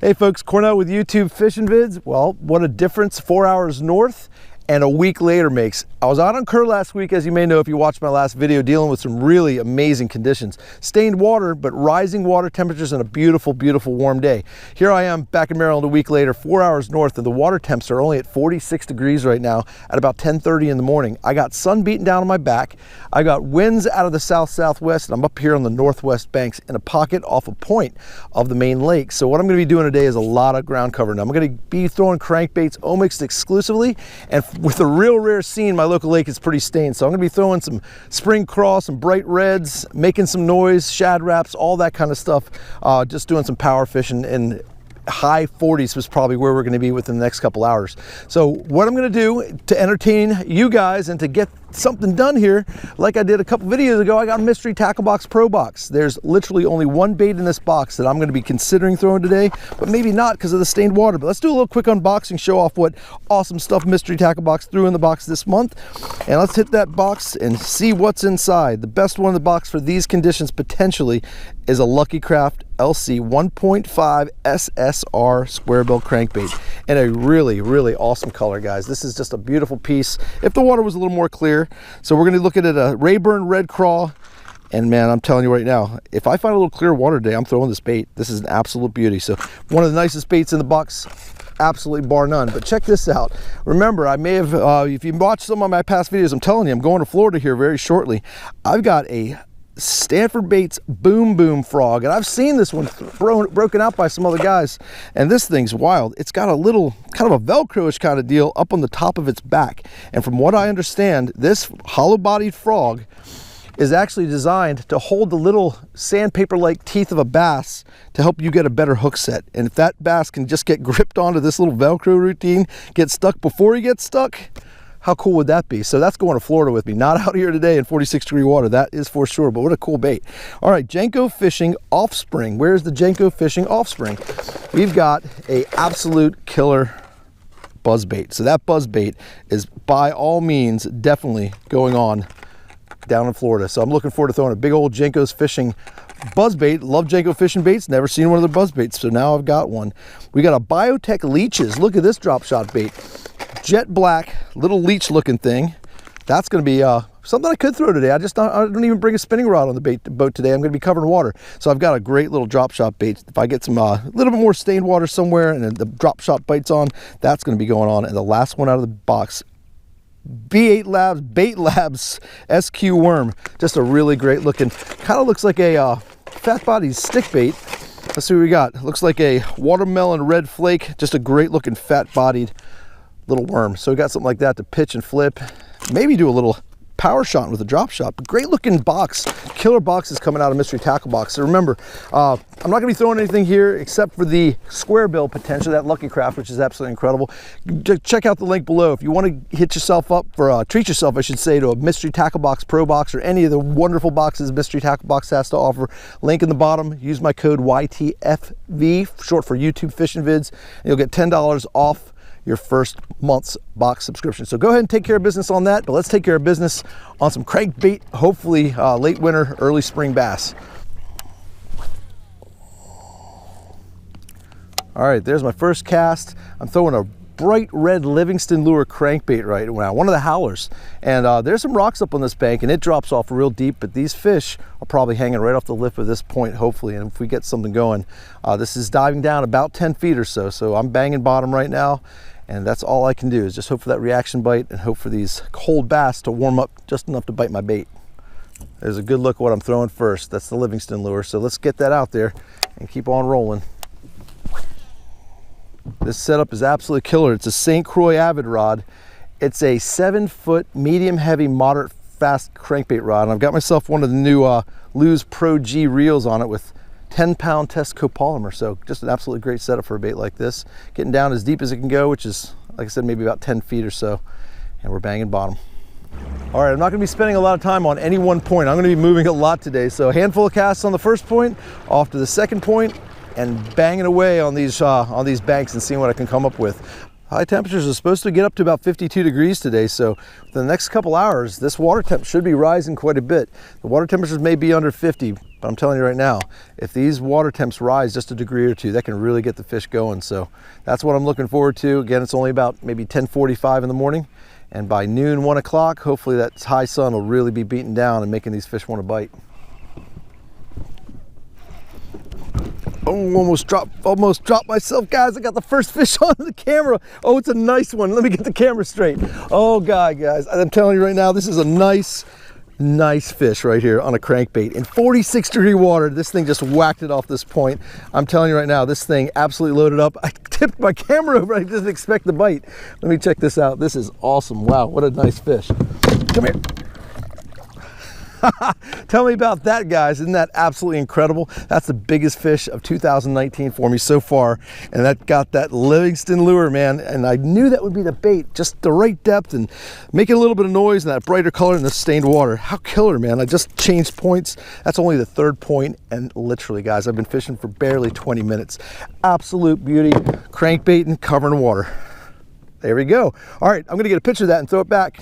Hey folks, Cornell with YouTube Fishing Vids. Well, what a difference 4 hours north and a week later makes. I was out on Karl last week, as you may know if you watched my last video, dealing with some really amazing conditions. Stained water, but rising water temperatures and a beautiful, beautiful warm day. Here I am back in Maryland a week later, 4 hours north, and the water temps are only at 46 degrees right now at about 10:30 in the morning. I got sun beating down on my back. I got winds out of the south-southwest, and I'm up here on the northwest banks in a pocket off a point of the main lake. So what I'm gonna be doing today is a lot of ground cover. Now I'm gonna be throwing crankbaits omics exclusively, and with a real rare scene, my local lake is pretty stained. So I'm gonna be throwing some spring craw, some bright reds, making some noise, shad wraps, all that kind of stuff. Just doing some power fishing, and high 40s was probably where we're going to be within the next couple hours. So what I'm going to do to entertain you guys and to get something done here, like I did a couple videos ago, I got a mystery tackle box pro box. There's literally only one bait in this box that I'm going to be considering throwing today, but maybe not because of the stained water. But let's do a little quick unboxing, show off what awesome stuff mystery tackle box threw in the box this month, and let's hit that box and see what's inside. The best one in the box for these conditions potentially is a Lucky Craft LC 1.5 SSR square bill crankbait, and a really, really awesome color, guys. This is just a beautiful piece if the water was a little more clear. So we're going to look at it, a Rayburn red craw, and man, I'm telling you right now, if I find a little clear water today, I'm throwing this bait. This is an absolute beauty. So one of the nicest baits in the box, absolutely bar none. But check this out. Remember, I may have, if you watched some of my past videos, I'm telling you, I'm going to Florida here very shortly. I've got a Stanford Baits Boom Boom Frog, and I've seen this one broken out by some other guys, and this thing's wild. It's got a little kind of a Velcro-ish kind of deal up on the top of its back, and from what I understand, this hollow-bodied frog is actually designed to hold the little sandpaper-like teeth of a bass to help you get a better hook set. And if that bass can just get gripped onto this little Velcro routine, get stuck before he gets stuck, how cool would that be? So that's going to Florida with me, not out here today in 46-degree water, that is for sure, but what a cool bait. All right, Jenko Fishing Offspring. Where's the Jenko Fishing Offspring? We've got a absolute killer buzzbait. So that buzzbait is by all means definitely going on down in Florida. So I'm looking forward to throwing a big old Jenko's Fishing buzzbait. Love Jenko fishing baits, never seen one of their buzzbaits, so now I've got one. We got a Biotech Leeches. Look at this drop shot bait. Jet black, little leech looking thing. That's going to be something I could throw today. I don't even bring a spinning rod on the boat today. I'm going to be covering water. So I've got a great little drop shot bait. If I get some a little bit more stained water somewhere and the drop shot bites on, that's going to be going on. And the last one out of the box, B8 Labs, Bait Labs SQ Worm. Just a really great looking, kind of looks like a fat bodied stick bait. Let's see what we got. Looks like a watermelon red flake. Just a great looking fat bodied little worm. So we got something like that to pitch and flip, maybe do a little power shot with a drop shot. But great looking box, killer boxes coming out of mystery tackle box. So remember, I'm not going to be throwing anything here except for the square bill potential, that Lucky Craft, which is absolutely incredible. Check out the link below if you want to hit yourself up for treat yourself, I should say, to a mystery tackle box pro box or any of the wonderful boxes mystery tackle box has to offer. Link in the bottom. Use my code YTFV, short for YouTube Fishing Vids, and you'll get $10 off your first month's box subscription. So go ahead and take care of business on that, but let's take care of business on some crankbait, hopefully late winter, early spring bass. All right, there's my first cast. I'm throwing a bright red Livingston lure crankbait right now, one of the Howlers. And there's some rocks up on this bank and it drops off real deep, but these fish are probably hanging right off the lip of this point, hopefully. And if we get something going, this is diving down about 10 feet or so. So I'm banging bottom right now. And that's all I can do is just hope for that reaction bite and hope for these cold bass to warm up just enough to bite my bait. There's a good look at what I'm throwing first. That's the Livingston lure. So let's get that out there and keep on rolling. This setup is absolutely killer. It's a St. Croix Avid rod. It's a 7-foot medium heavy moderate fast crankbait rod. And I've got myself one of the new Lew's Pro G reels on it with 10-pound test copolymer. So just an absolutely great setup for a bait like this. Getting down as deep as it can go, which is, like I said, maybe about 10 feet or so. And we're banging bottom. All right, I'm not going to be spending a lot of time on any one point. I'm going to be moving a lot today. So a handful of casts on the first point, off to the second point, and banging away on these banks and seeing what I can come up with. High temperatures are supposed to get up to about 52 degrees today, so for the next couple hours, this water temp should be rising quite a bit. The water temperatures may be under 50, but I'm telling you right now, if these water temps rise just a degree or two, that can really get the fish going. So that's what I'm looking forward to. Again, it's only about maybe 10:45 in the morning, and by noon, 1 o'clock, hopefully that high sun will really be beating down and making these fish want to bite. Oh, almost dropped myself, guys. I got the first fish on the camera. Oh, it's a nice one. Let me get the camera straight. Oh God, guys, I'm telling you right now, this is a nice fish right here on a crankbait. In 46-degree water, this thing just whacked it off this point. I'm telling you right now, this thing absolutely loaded up. I tipped my camera over. I didn't expect the bite. Let me check this out. This is awesome. Wow, what a nice fish. Come here. Tell me about that, guys. Isn't that absolutely incredible? That's the biggest fish of 2019 for me so far, and that got that Livingston lure, man. And I knew that would be the bait, just the right depth and making a little bit of noise and that brighter color in the stained water. How killer, man. I just changed points. That's only the third point, and literally, guys, I've been fishing for barely 20 minutes. Absolute beauty, crankbait and covering water. There we go. All right, I'm gonna get a picture of that and throw it back.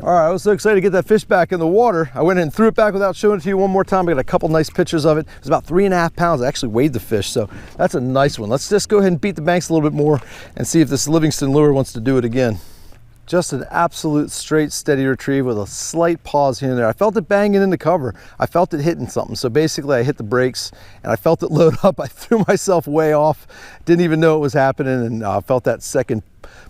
All right, I was so excited to get that fish back in the water. I went in and threw it back without showing it to you one more time. I got a couple nice pictures of it. It was about 3.5 pounds. I actually weighed the fish, so that's a nice one. Let's just go ahead and beat the banks a little bit more and see if this Livingston lure wants to do it again. Just an absolute straight, steady retrieve with a slight pause here and there. I felt it banging in the cover. I felt it hitting something. So basically I hit the brakes and I felt it load up. I threw myself way off. Didn't even know it was happening, and I felt that second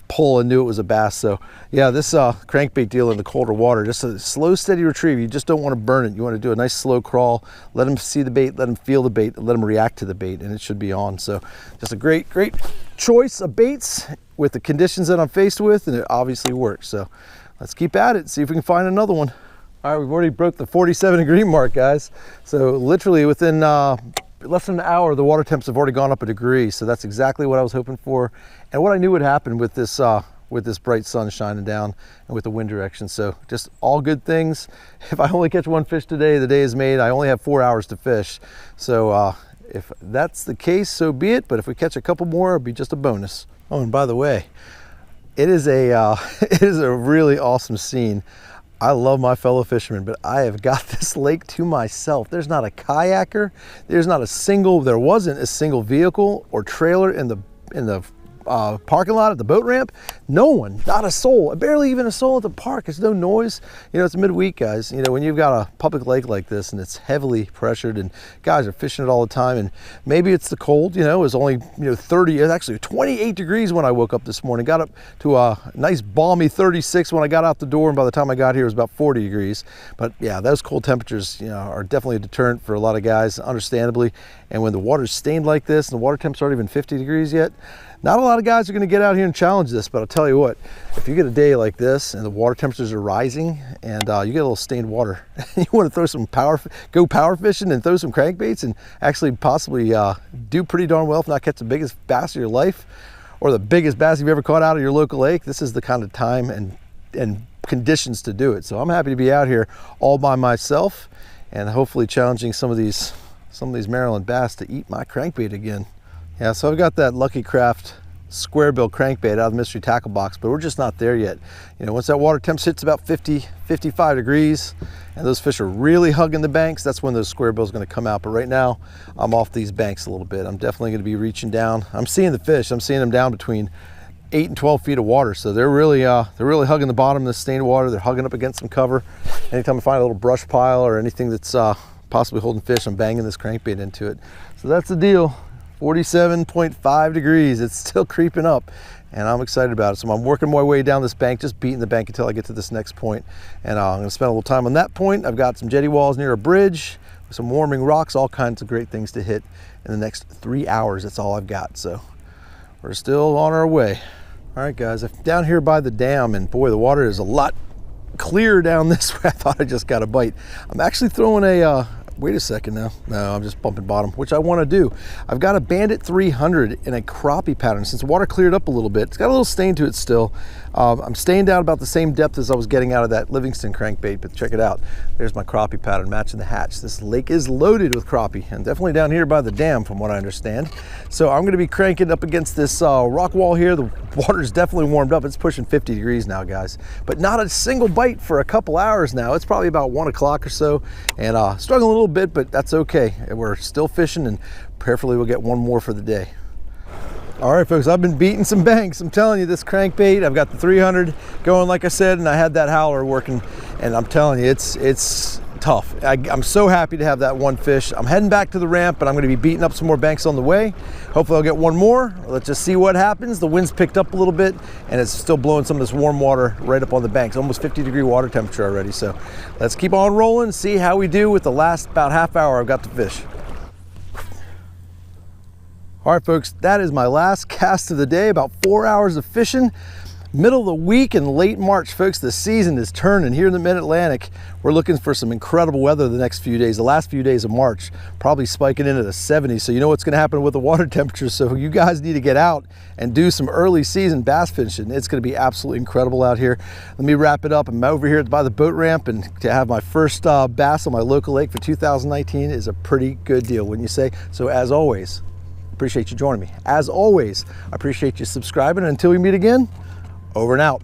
pull and knew it was a bass. So yeah, this crankbait deal in the colder water, just a slow, steady retrieve. You just don't want to burn it. You want to do a nice slow crawl, let them see the bait, let them feel the bait, let them react to the bait, and it should be on. So just a great choice of baits with the conditions that I'm faced with, and it obviously works. So let's keep at it, see if we can find another one. All right, we've already broke the 47-degree mark, guys. So literally within less than an hour, the water temps have already gone up a degree. So that's exactly what I was hoping for, and what I knew would happen with this bright sun shining down and with the wind direction. So just all good things. If I only catch one fish today, the day is made. I only have 4 hours to fish. So if that's the case, so be it. But if we catch a couple more, it'll be just a bonus. Oh, and by the way, it is a really awesome scene. I love my fellow fishermen, but I have got this lake to myself. There's not a kayaker. There wasn't a single vehicle or trailer in the parking lot at the boat ramp. No one, not a soul, barely even a soul at the park. There's no noise. You know, it's midweek, guys. You know, when you've got a public lake like this and it's heavily pressured and guys are fishing it all the time, and maybe it's the cold, you know, it was only, 28 degrees when I woke up this morning. Got up to a nice balmy 36 when I got out the door, and by the time I got here it was about 40 degrees. But yeah, those cold temperatures, are definitely a deterrent for a lot of guys, understandably. And when the water's stained like this and the water temps aren't even 50 degrees yet, not a lot of guys are going to get out here and challenge this. But I'll tell you what, if you get a day like this and the water temperatures are rising and you get a little stained water, you want to throw some power fishing and throw some crankbaits and actually possibly do pretty darn well, if not catch the biggest bass of your life or the biggest bass you've ever caught out of your local lake, this is the kind of time and conditions to do it. So I'm happy to be out here all by myself and hopefully challenging some of these Maryland bass to eat my crankbait again. Yeah, so I've got that Lucky Craft square bill crankbait out of the mystery tackle box, but we're just not there yet. Once that water temp hits about 50, 55 degrees and those fish are really hugging the banks, that's when those square bills are going to come out. But right now I'm off these banks a little bit. I'm definitely going to be reaching down. I'm seeing the fish. I'm seeing them down between 8 and 12 feet of water. So they're really hugging the bottom of the stained water. They're hugging up against some cover. Anytime I find a little brush pile or anything that's possibly holding fish, I'm banging this crankbait into it. So that's the deal. 47.5 degrees. It's still creeping up and I'm excited about it. So I'm working my way down this bank, just beating the bank until I get to this next point. And I'm going to spend a little time on that point. I've got some jetty walls near a bridge with some warming rocks, all kinds of great things to hit in the next 3 hours. That's all I've got. So we're still on our way. All right, guys, I'm down here by the dam, and boy, the water is a lot clearer down this way. I thought I just got a bite. I'm actually throwing a wait a second now. No, I'm just bumping bottom, which I want to do. I've got a Bandit 300 in a crappie pattern. Since the water cleared up a little bit, it's got a little stain to it still. I'm staying down about the same depth as I was getting out of that Livingston crankbait, but check it out. There's my crappie pattern matching the hatch. This lake is loaded with crappie, and definitely down here by the dam from what I understand. So I'm going to be cranking up against this rock wall here. The water's definitely warmed up. It's pushing 50 degrees now, guys, but not a single bite for a couple hours now. It's probably about 1 o'clock or so, and struggling a little bit, but that's okay. We're still fishing, and prayerfully we'll get one more for the day. All right, folks, I've been beating some banks. I'm telling you, this crankbait, I've got the 300 going, like I said, and I had that Howler working, and I'm telling you, it's tough. I'm so happy to have that one fish. I'm heading back to the ramp, but I'm going to be beating up some more banks on the way. Hopefully I'll get one more. Let's just see what happens. The wind's picked up a little bit, and it's still blowing some of this warm water right up on the banks. Almost 50-degree water temperature already. So let's keep on rolling, see how we do with the last about half hour I've got to fish. All right, folks, that is my last cast of the day, about 4 hours of fishing. Middle of the week in late March, folks, the season is turning. Here in the mid-Atlantic, we're looking for some incredible weather the next few days. The last few days of March, probably spiking into the 70s. So you know what's gonna happen with the water temperatures. So you guys need to get out and do some early season bass fishing. It's gonna be absolutely incredible out here. Let me wrap it up. I'm over here by the boat ramp, and to have my first bass on my local lake for 2019 is a pretty good deal, wouldn't you say? So as always, appreciate you joining me. As always, I appreciate you subscribing, and until we meet again, over and out.